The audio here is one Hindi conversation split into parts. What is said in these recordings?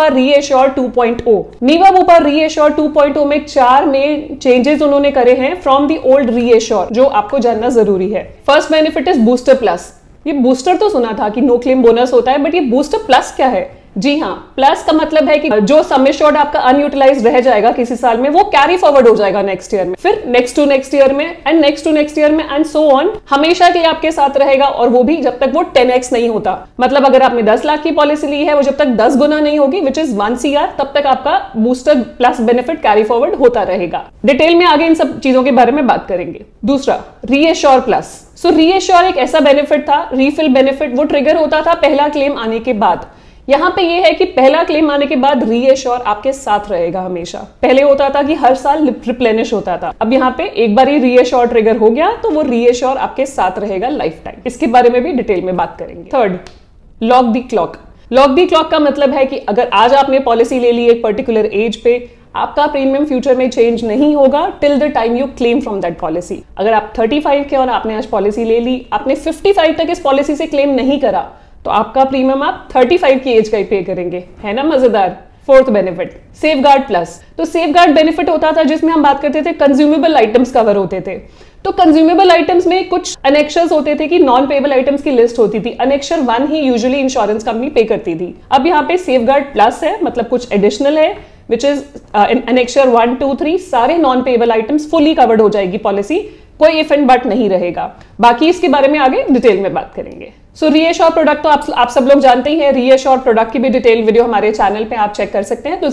रीएश्योर 2.0। नीवा बुपा रीएश्योर 2.0 में 4 में चेंजेस उन्होंने करे हैं फ्रॉम द ओल्ड रीएश्योर, जो आपको जानना जरूरी है। First benefit is booster plus. ये बूस्टर तो सुना था कि नो क्लेम बोनस होता है, बट ये बूस्टर प्लस क्या है? जी हाँ, प्लस का मतलब है कि जो सम एश्योर्ड आपका अनयूटिलाइज्ड रह जाएगा किसी साल में, वो कैरी फॉरवर्ड हो जाएगा नेक्स्ट ईयर में, फिर नेक्स्ट टू नेक्स्ट ईयर में, and next to next year में, एंड सो ऑन, हमेशा के लिए आपके साथ रहेगा। और वो भी जब तक वो 10x नहीं होता। मतलब अगर आपने 10 लाख की पॉलिसी ली है, वो जब तक 10 गुना नहीं होगी, विच इज 1 CR, तब तक आपका booster plus benefit carry forward होता रहेगा। डिटेल में आगे इन सब चीजों के बारे में बात करेंगे। दूसरा, रीएश्योर प्लस। सो रीएश्योर एक ऐसा बेनिफिट था, रीफिल बेनिफिट, वो ट्रिगर होता था पहला क्लेम आने के बाद। यहाँ पे ये है कि पहला क्लेम आने के बाद रीएश्योर आपके साथ रहेगा हमेशा। पहले होता था कि हर साल रिप्लेनिश होता था, अब यहाँ पे एक बार ही रीएश्योर ट्रिगर हो गया तो वो रीएश्योर आपके साथ रहेगा लाइफ टाइम। इसके बारे में भी डिटेल में बात करेंगे। Third, lock the clock. Lock the clock का मतलब है कि अगर आज आपने पॉलिसी ले ली एक पर्टिकुलर एज पे, आपका प्रीमियम फ्यूचर में चेंज नहीं होगा till the time you claim from that policy. अगर आप 35 के और आपने आज पॉलिसी ले ली, आपने 55 तक इस पॉलिसी से क्लेम नहीं करा, तो आपका प्रीमियम आप 35 की एज का ही पे करेंगे। है ना मजेदार। Fourth benefit, safeguard plus. तो सेफगार्ड बेनिफिट होता था जिसमें हम बात करते थे कंज्यूमेबल आइटम्स कवर होते थे। तो कंज्यूमेबल आइटम्स में कुछ अनेक्शर्स होते थे कि नॉन पेबल आइटम्स की लिस्ट होती थी। अनेक्शर 1 ही यूजुअली इंश्योरेंस कंपनी पे करती थी। अब यहाँ पे सेफगार्ड प्लस है, मतलब कुछ एडिशनल है, विच इज अनेक्शर 1, 2, 3, सारे non payable items fully covered हो जाएगी पॉलिसी, कोई इफ एंड बट नहीं रहेगा। बाकी इसके बारे में आगे डिटेल में बात करेंगे। सो रीएश्योर प्रोडक्ट तो आप सब लोग जानते ही हैं। रीएश्योर प्रोडक्ट की भी डिटेल वीडियो हमारे चैनल पे आप चेक कर सकते हैं। तो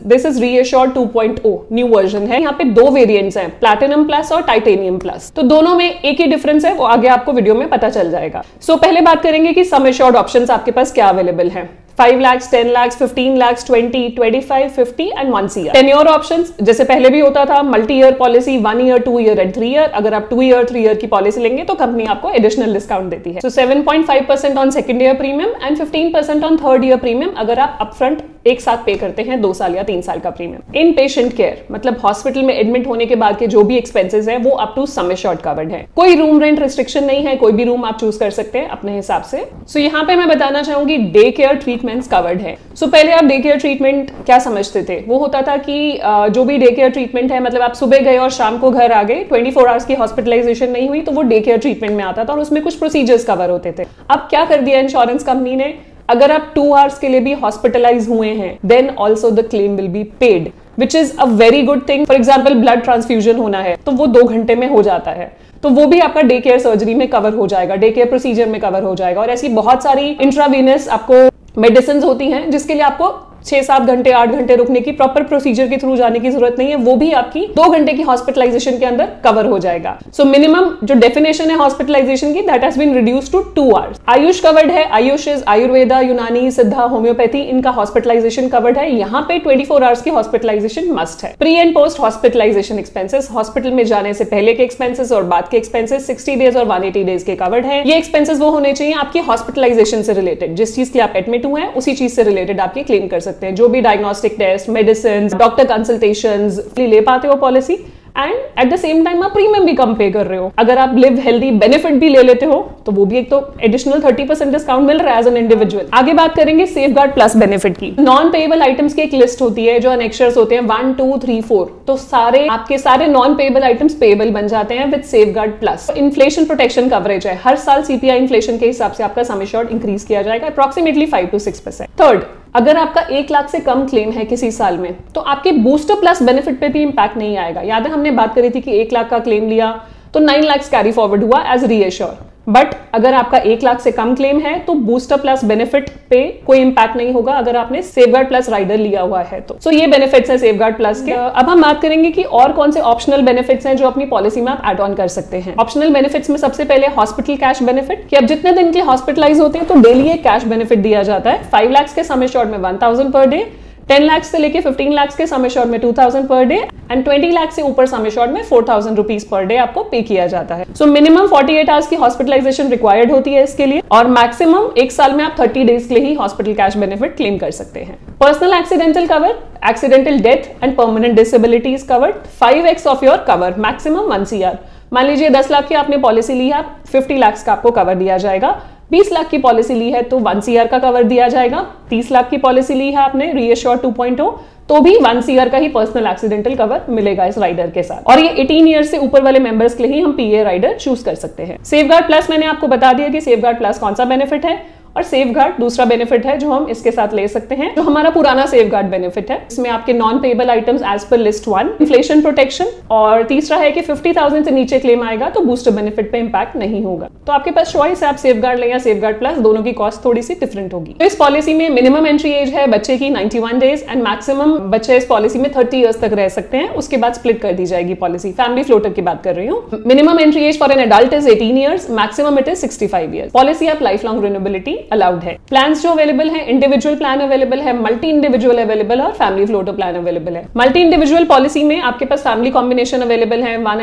this is reassure 2.0 new version है। यहाँ पे 2 वेरिएंट्स हैं, प्लैटिनम प्लस और टाइटेनियम प्लस। तो दोनों में एक ही डिफरेंस है, वो आगे आपको वीडियो में पता चल जाएगा। सो पहले बात करेंगे कि सम एश्योर्ड ऑप्शंस आपके पास क्या अवेलेबल है। 5 lakhs, 10 lakhs, 15 lakhs, 20, 25, 50 and 1 CR। Tenure options जैसे पहले भी होता था, multi year policy, 1 year, 2 year and 3 year। अगर आप 2 year, 3 year की पॉलिसी लेंगे तो कंपनी आपको एडिशनल डिस्काउंट देती है। सो 7.5% on second year premium and 15% on third year premium, अगर आप अपफ्रंट एक साथ पे करते हैं 2 साल या 3 साल का प्रीमियम। इन पेशेंट केयर मतलब हॉस्पिटल में एडमिट होने के बाद के जो भी एक्सपेंसेस है वो up to sum assured covered है। कोई रूम रेंट रिस्ट्रिक्शन नहीं है, कोई भी रूम आप चूज कर सकते हैं अपने हिसाब से। सो यहाँ पे मैं बताना चाहूंगी डे केयर ट्रीटमेंट्स कवर्ड है। सो पहले आप डे केयर ट्रीटमेंट क्या समझते थे? वो होता था कि जो भी डे केयर ट्रीटमेंट है, मतलब आप सुबह गए और शाम को घर आ गए, 24 आवर्स की हॉस्पिटलाइजेशन नहीं हुई तो वो डे केयर ट्रीटमेंट में आता था और उसमें कुछ प्रोसीजर्स कवर होते थे। अब क्या कर दिया इंश्योरेंस कंपनी ने, अगर आप 2 आवर्स के लिए भी हॉस्पिटलाइज हुए हैं, then also the claim will be paid, which is a very good thing. For example blood transfusion होना है तो वो 2 घंटे में हो जाता है, तो वो भी आपका डे केयर सर्जरी में कवर हो जाएगा, डे केयर प्रोसीजर में कवर हो जाएगा। और ऐसी बहुत सारी इंट्रावीनस आपको मेडिसिन होती हैं जिसके लिए आपको 6-7 घंटे 8 घंटे रुकने की प्रॉपर प्रोसीजर के थ्रू जाने की जरूरत नहीं है, वो भी आपकी 2 घंटे की हॉस्पिटलाइजेशन के अंदर कवर हो जाएगा। सो मिनिमम जो डेफिनेशन है हॉस्पिटलाइजेशन की, that has been reduced to 2 hours. AYUSH covered है। आयुष इज आयुर्वेदा, यूनानी, सिद्धा, होम्योपैथी, इनका हॉस्पिटलाइजेशन कवर्ड है। यहाँ पे 24 आवर्स की हॉस्पिटलाइजेशन मस्ट है। Pre and post hospitalisation expenses, hospital में जाने से पहले के एक्सपेंसेस और बाद के एक्सपेंसेस 60 डेज और 180 डेज के कवर्ड है। ये एक्सपेंसेस वो होने चाहिए आपकी हॉस्पिटलाइजेशन से रिलेटेड, जिस चीज के आप एडमिट हुए हैं उसी चीज से रिलेटेड आपके क्लेम कर सकते हैं। जो भी diagnostic test, medicine, doctor consultations ले पाते हो policy, and at the same time आप प्रीमियम भी कम पे कर रहे हो। अगर आप लिव हेल्दी बेनिफिट भी ले लेते हो तो वो भी एक तो एडिशनल 30% डिस्काउंट मिल रहा है एज एन इंडिविजुअल। आगे बात करेंगे सेफगार्ड प्लस बेनिफिट की। नॉन पेएबल आइटम्स की एक लिस्ट होती है, जो अनेक्शर्स होते हैं 1, 2, 3, 4, तो सारे आपके सारे नॉन पेएबल आइटम्स पेएबल बन जाते हैं with safeguard plus. Inflation protection coverage है, हर साल CPI इन्फ्लेशन के हिसाब से आपका सम एश्योर्ड इंक्रीज किया जाएगा अप्रोक्सीमेटली 5 to 6%। थर्ड, अगर आपका 1 लाख से कम क्लेम है किसी साल में तो आपके बूस्टर प्लस बेनिफिट पे भी इंपैक्ट नहीं आएगा। याद है हमने बात करी थी कि 1 लाख का क्लेम लिया तो 9 लाख कैरी फॉरवर्ड हुआ एज रीएश्योर, बट अगर आपका 1 लाख से कम क्लेम है तो बूस्टर प्लस बेनिफिट पे कोई इंपैक्ट नहीं होगा अगर आपने सेफगार्ड प्लस राइडर लिया हुआ है तो। सो ये बेनिफिट्स हैं सेफगार्ड प्लस के। अब हम बात करेंगे कि और कौन से ऑप्शनल बेनिफिट्स हैं जो अपनी पॉलिसी में आप एड ऑन कर सकते हैं। ऑप्शनल बेनिफिट्स में सबसे पहले हॉस्पिटल कैश बेनिफिट, कि अब जितने दिन के हॉस्पिटलाइज होते हैं तो डेली एक कैश बेनिफिट दिया जाता है। 5 लाख के सम एश्योर्ड में 1000 पर डे, 10 लाख से लेके 15 लाख के सम एश्योर्ड में 2000 पर डे, एंड 20 लाख से ऊपर सम एश्योर्ड में 4000 रुपीज पर डे आपको पे किया जाता है। सो मिनिमम 48 आवर्स की हॉस्पिटलाइजेशन रिक्वायर्ड होती है इसके लिए, और मैक्सिमम 1 साल में आप 30 डेज के लिए ही हॉस्पिटल कैश बेनिफिट क्लेम कर सकते हैं। Personal accidental cover, accidental death and permanent disabilities covered, 5x of your cover, maximum 1 CR। मान लीजिए 10 लाख की आपने पॉलिसी ली है, 50 लाख का आपको कवर दिया जाएगा, 20 लाख की पॉलिसी ली है तो 1 CR का कवर दिया जाएगा। 30 लाख की पॉलिसी ली है आपने रीएश्योर 2.0 तो भी 1 CR का ही पर्सनल एक्सीडेंटल कवर मिलेगा इस राइडर के साथ। और ये 18 ईयर से ऊपर वाले मेंबर्स के लिए ही हम PA राइडर चूज कर सकते हैं। सेफगार्ड प्लस मैंने आपको बता दिया कि सेफगार्ड प्लस कौन सा बेनिफिट है, और सेफगार्ड दूसरा बेनिफिट है जो हम इसके साथ ले सकते हैं, जो हमारा पुराना सेफगार्ड बेनिफिट है। इसमें आपके non payable items as per list 1, inflation protection, और तीसरा है कि 50,000 से नीचे क्लेम आएगा तो बूस्टर बेनिफिट पे इंपैक्ट नहीं होगा। तो आपके पास चॉइस है, आप सेफगार्ड लें या सेफगार्ड प्लस, दोनों की कॉस्ट थोड़ी सी डिफरेंट होगी। तो इस पॉलिसी में मिनिमम एंट्री एज है बच्चे की 91 डेज एंड मैक्सिमम बच्चे इस पॉलिसी में 30 ईयर्स तक रह सकते हैं, उसके बाद स्प्लिट कर दी जाएगी पॉलिसी। फैमिली फ्लोटर की बात कर रही हूँ। Minimum entry age for an adult is 18 years, maximum it is 65 years. Policy आप लाइफ लॉन्ग रिन्यूएबिलिटी अलाउड है। प्लान्स जो अवेलेबल है, इंडिविजुअल प्लान अवेलेबल है, मल्टी इंडिविजुअल अवेलेबल है और फैमिली फ्लोटर प्लान अवेलेबल है। मल्टी इंडिविजुअल पॉलिसी में आपके पास फैमिली कॉम्बिनेशन अवेलेबल है, 1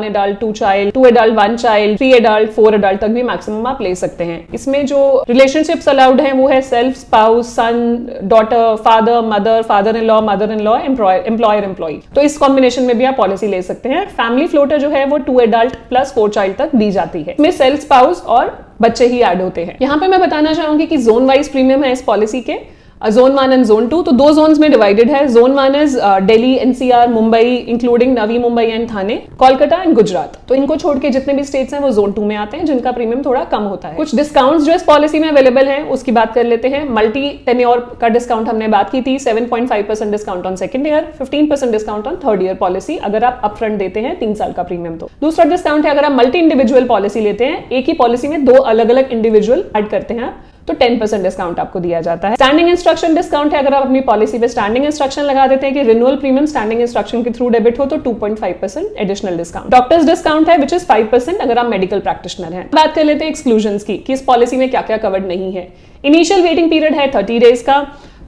adult 2 child, 2 adult 1 child, 3 adult 4 adult तक भी मैक्सिमम आप ले सकते हैं। इसमें जो रिलेशनशिप्स अलाउड है वो है self, spouse, son, daughter, father, mother, father in law, employer, employee. तो इस कॉम्बिनेशन में भी आप पॉलिसी ले सकते हैं। फैमिली फ्लोटर जो है वो 2 adult प्लस 4 child तक दी जाती है। इसमें सेल्फ, स्पाउस और बच्चे ही ऐड होते हैं। यहाँ पे मैं बताना चाहूंगी कि जोन वाइज प्रीमियम है इस पॉलिसी के, जोन 1 एंड जोन 2, तो 2 जोन्स में डिवाइडेड है। Zone 1 is Delhi, NCR, Mumbai including Navi Mumbai and Thane, Kolkata and Gujarat. तो इनको छोड़ के जितने भी स्टेट्स हैं वो जोन 2 में आते हैं, जिनका प्रीमियम थोड़ा कम होता है। कुछ डिस्काउंट्स जो इस पॉलिसी में अवेलेबल हैं उसकी बात कर लेते हैं। मल्टी टेन्योर का डिस्काउंट हमने बात की थी, 7.5% discount on second year, 15% discount on third year policy अगर आप अपफ्रंट देते हैं 3 साल का प्रीमियम। तो दूसरा डिस्काउंट है अगर आप मल्टी इंडिविजुअल पॉलिसी लेते हैं, एक ही पॉलिसी में 2 अलग अलग इंडिविजुअल ऐड करते हैं तो 10% डिस्काउंट आपको दिया जाता है। स्टैंडिंग इंस्ट्रक्शन डिस्काउंट है अगर आप अपनी पॉलिसी पे स्टैंडिंग इंस्ट्रक्शन लगा देते हैं कि रिन्यूअल प्रीमियम स्टैंडिंग इंस्ट्रक्शन के थ्रू डेबिट हो तो 2.5% एडिशनल डिस्काउंट। डॉक्टर्स डिस्काउंट है विच इज 5% अगर आप मेडिकल प्रैक्टिशनर हैं। बात कर लेते हैं एक्सक्लूजन्स की कि इस पॉलिसी में क्या क्या कवर्ड नहीं है। इनिशियल वेटिंग पीरियड है 30 डेज का,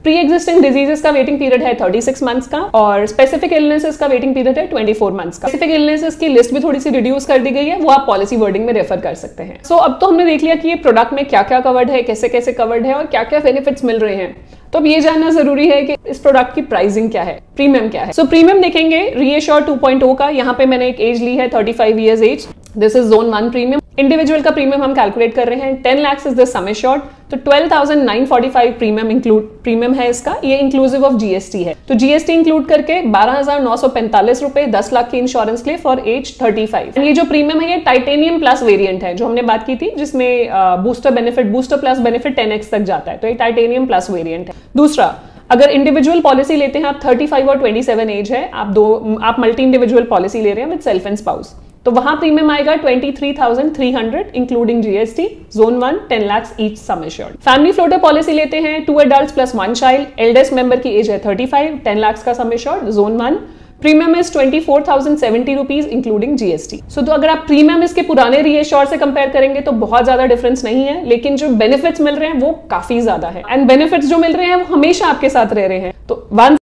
प्री एग्जिस्टिंग डिजीजेस का वेटिंग पीरियड है 36 मंथ्स का, और स्पेसिफिक इलनेसेस का वेटिंग पीरियड है 24 मंथ्स का। स्पेसिफिक इलनेसेस की लिस्ट भी थोड़ी सी रिड्यूस कर दी गई है, वो आप पॉलिसी वर्डिंग में रेफर कर सकते हैं। सो अब तो हमने देख लिया कि ये प्रोडक्ट में क्या क्या कवर्ड है, कैसे कैसे कवर्ड है और क्या क्या बेनिफिट्स मिल रहे हैं। तो अब ये जानना जरूरी है कि इस प्रोडक्ट की प्राइसिंग क्या है, प्रीमियम क्या है। सो प्रीमियम देखेंगे रीएश्योर 2.0 का, यहाँ पे मैंने एक एज ली है 35 years age, this is zone 1 premium. Individual का प्रीमियम हम कैलकुलेट कर रहे हैं, 10 lakhs is the sum assured, तो 12,945 प्रीमियम है इसका, ये इंक्लूसिव ऑफ GST है। तो GST इंक्लूड करके 12,945 रुपए 10 लाख की इंश्योरेंस के लिए फॉर एज 35। ये जो प्रीमियम है ये टाइटेनियम प्लस वेरिएंट है जो हमने बात की थी, जिसमें बूस्टर प्लस बेनिफिट 10x तक जाता है, तो ये टाइटेनियम प्लस वेरिएंट है। दूसरा, अगर इंडिविजुअल पॉलिसी लेते हैं आप, 35 और 27 एज है, आप मल्टी इंडिविजुअल पॉलिसी ले रहे हैं विद सेल्फ एंड स्पाउस, तो वहां प्रीमियम आएगा 23,300 including GST, zone 1 10 lakhs each sum assured. Family floater policy लेते हैं 2 adults plus 1 child, eldest member की एज है 35, 10 lakhs का sum assured, zone 1 premium is 24,070 rupees including GST। तो अगर आप प्रीमियम इसके पुराने रीएश्योर से कंपेयर करेंगे तो बहुत ज्यादा डिफरेंस नहीं है, लेकिन जो बेनिफिट्स मिल रहे हैं वो काफी ज्यादा है, एंड बेनिफिट्स जो मिल रहे हैं वो हमेशा आपके साथ रह रहे हैं। तो